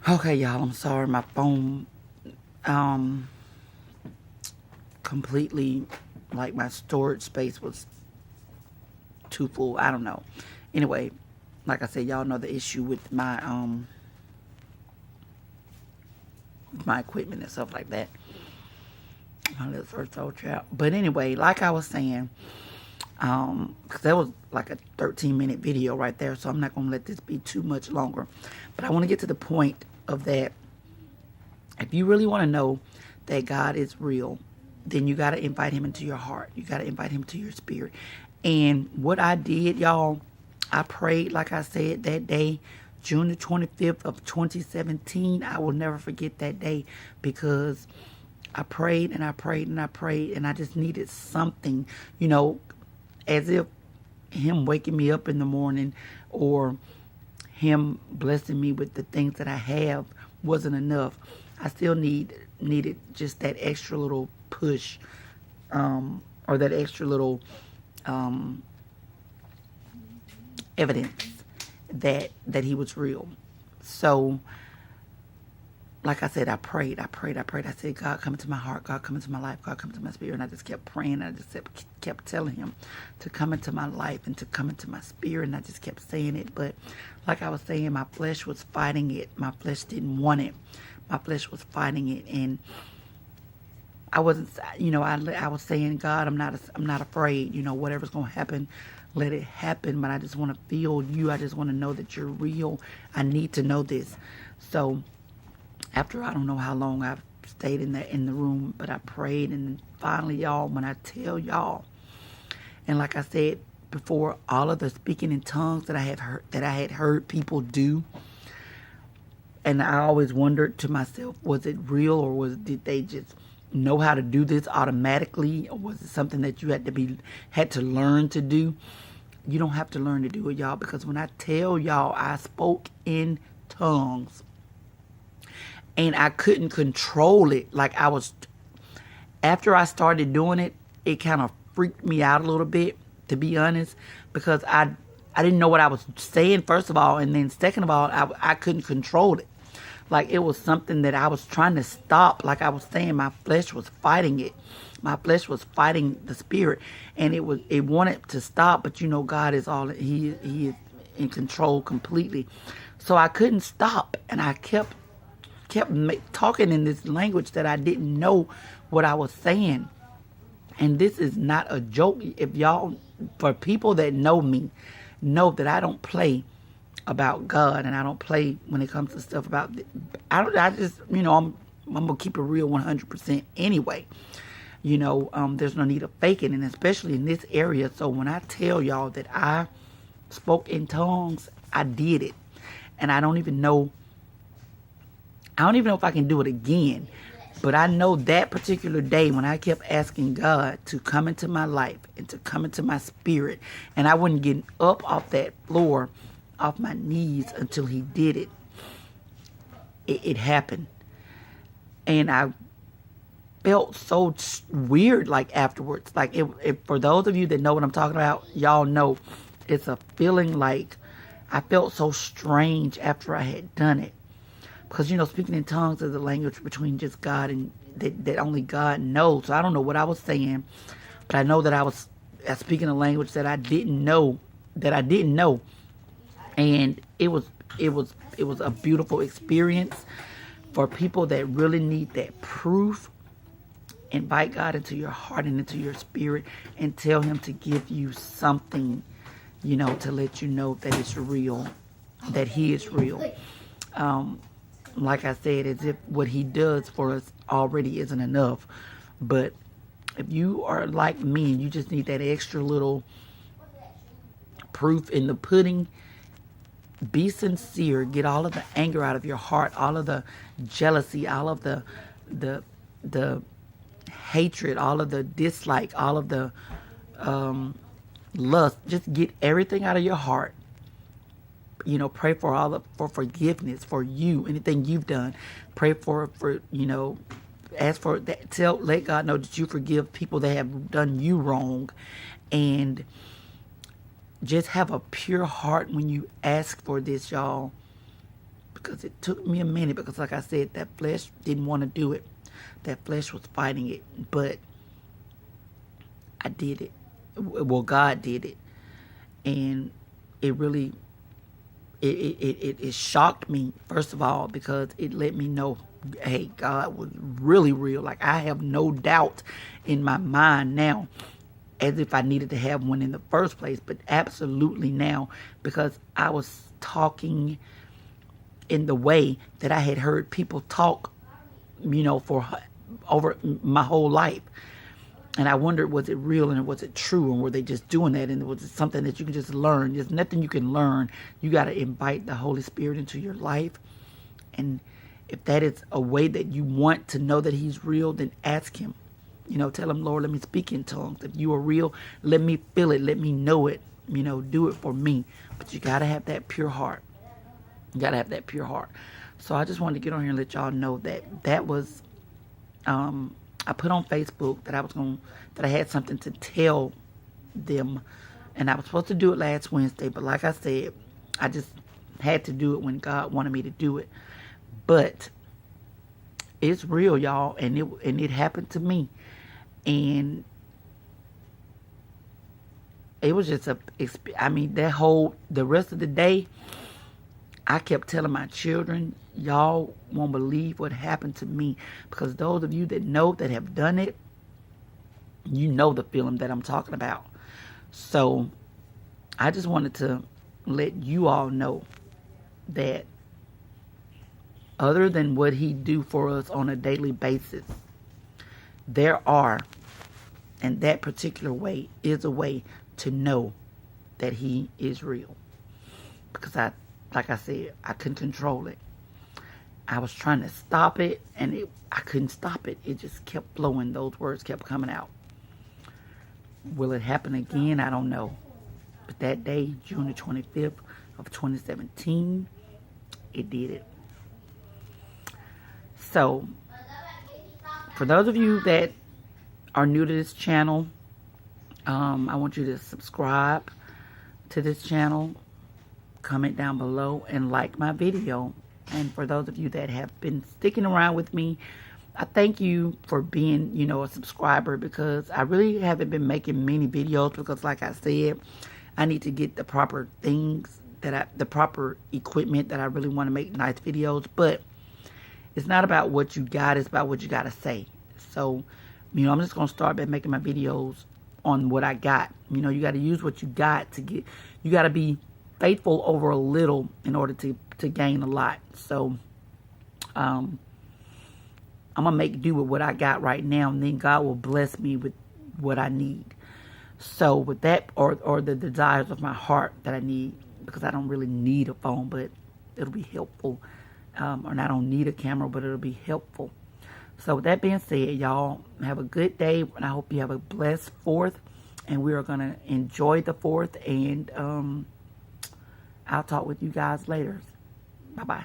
Okay, y'all, I'm sorry. My phone, completely, like, my storage space was too full. I don't know. Anyway, like I said, y'all know the issue with my equipment and stuff like that. My little first old child. But anyway, like I was saying, because that was like a 13-minute video right there, so I'm not going to let this be too much longer. But I want to get to the point of that. If you really want to know that God is real, then you got to invite him into your heart. You got to invite him to your spirit. And what I did, y'all, I prayed, like I said, that day, June the 25th of 2017. I will never forget that day, because I prayed and I prayed and I prayed, and I just needed something, as if him waking me up in the morning or him blessing me with the things that I have wasn't enough. I still needed just that extra little push, or that extra little evidence that he was real. So, like I said, I prayed. I said, God, come into my heart. God, come into my life. God, come into my spirit. And I just kept praying. And I just kept telling him to come into my life and to come into my spirit. And I just kept saying it. But like I was saying, my flesh was fighting it. My flesh didn't want it. My flesh was fighting it. And I wasn't, I was saying, God, I'm not afraid. Whatever's going to happen, let it happen. But I just want to feel you. I just want to know that you're real. I need to know this. So after I don't know how long I've stayed in the room, but I prayed, and finally, y'all, when I tell y'all, and like I said before, all of the speaking in tongues that I had heard people do, and I always wondered to myself, was it real, or did they just know how to do this automatically, or was it something that you had to learn to do? You don't have to learn to do it, y'all, because when I tell y'all I spoke in tongues, and I couldn't control it. Like after I started doing it, it kind of freaked me out a little bit, to be honest, because I didn't know what I was saying, first of all, and then second of all, I couldn't control it. Like, it was something that I was trying to stop. Like I was saying, my flesh was fighting it. My flesh was fighting the spirit, and it wanted to stop, but God is he is in control completely. So I couldn't stop, and I kept talking in this language that I didn't know what I was saying. And this is not a joke. If y'all, for people that know me, know that I don't play about God, and I don't play when it comes to stuff about, I just, I'm going to keep it real 100% anyway. There's no need of faking, and especially in this area. So when I tell y'all that I spoke in tongues, I did it. And I don't even know if I can do it again. But I know that particular day when I kept asking God to come into my life and to come into my spirit, and I wasn't getting up off that floor, off my knees, until he did it. It happened. And I felt so weird, like, afterwards. Like, for those of you that know what I'm talking about, y'all know it's a feeling like I felt so strange after I had done it. Because, speaking in tongues is a language between just God and that only God knows. So I don't know what I was saying, but I know that I was speaking a language that I didn't know, and it was a beautiful experience. For people that really need that proof, invite God into your heart and into your spirit, and tell him to give you something, to let you know that it's real, that he is real. Like I said, as if what he does for us already isn't enough. But if you are like me and you just need that extra little proof in the pudding, be sincere. Get all of the anger out of your heart, all of the jealousy, all of the hatred, all of the dislike, all of the lust. Just get everything out of your heart. Pray for for forgiveness for you, anything you've done. Pray for ask for that. Let God know that you forgive people that have done you wrong, and just have a pure heart when you ask for this, y'all. Because it took me a minute, because like I said, that flesh didn't want to do it. That flesh was fighting it. But I did it. Well, God did it. And it really, it shocked me, first of all, because it let me know, hey, God was really real. Like, I have no doubt in my mind now, as if I needed to have one in the first place, but absolutely now, because I was talking in the way that I had heard people talk, for over my whole life. And I wondered, was it real and was it true? And were they just doing that? And was it something that you can just learn? There's nothing you can learn. You got to invite the Holy Spirit into your life. And if that is a way that you want to know that he's real, then ask him. Tell him, Lord, let me speak in tongues. If you are real, let me feel it. Let me know it. Do it for me. But you got to have that pure heart. You got to have that pure heart. So I just wanted to get on here and let y'all know that was... I put on Facebook that I had something to tell them, and I was supposed to do it last Wednesday, but like I said, I just had to do it when God wanted me to do it. But it's real, y'all, and it happened to me, and it was just the rest of the day, I kept telling my children, y'all won't believe what happened to me. Because those of you that know, that have done it, you know the feeling that I'm talking about. So I just wanted to let you all know that other than what he do for us on a daily basis, there are, and that particular way is a way to know that he is real. Because like I said, I couldn't control it. I was trying to stop it, and I couldn't stop it. It just kept flowing. Those words kept coming out. Will it happen again? I don't know. But that day, June the 25th of 2017, it did it. So, for those of you that are new to this channel, I want you to subscribe to this channel, comment down below, and like my video. And for those of you that have been sticking around with me, I thank you for being, a subscriber, because I really haven't been making many videos because, like I said, I need to get the proper things, the proper equipment that I really want to make nice videos. But it's not about what you got, it's about what you got to say. So, I'm just going to start by making my videos on what I got. You got to use what you got to get, you got to be faithful over a little in order to gain a lot. So I'm gonna make do with what I got right now, and then God will bless me with what I need. So with that, or the desires of my heart that I need, because I don't really need a phone, but it'll be helpful. Or I don't need a camera, but it'll be helpful. So with that being said, y'all have a good day, and I hope you have a blessed 4th, and we are gonna enjoy the 4th, and I'll talk with you guys later. Bye-bye.